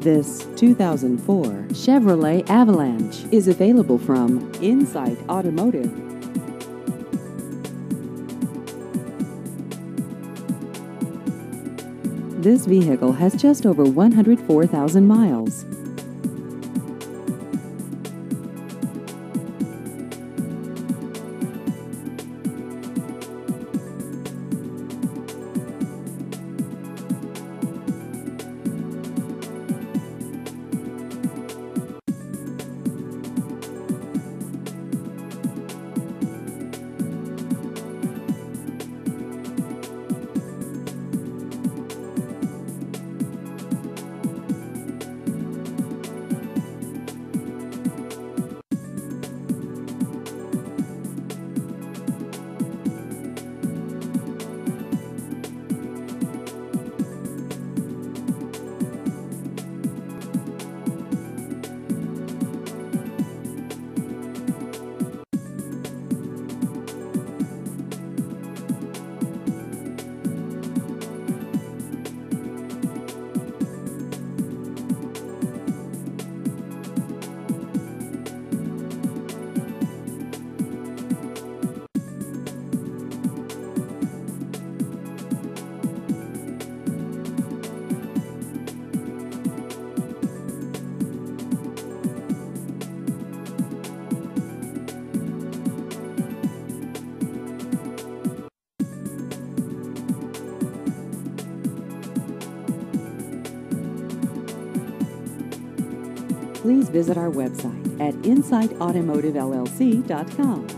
This 2004 Chevrolet Avalanche is available from Insight Automotive. This vehicle has just over 104,000 miles. Please visit our website at insightautomotivellc.com.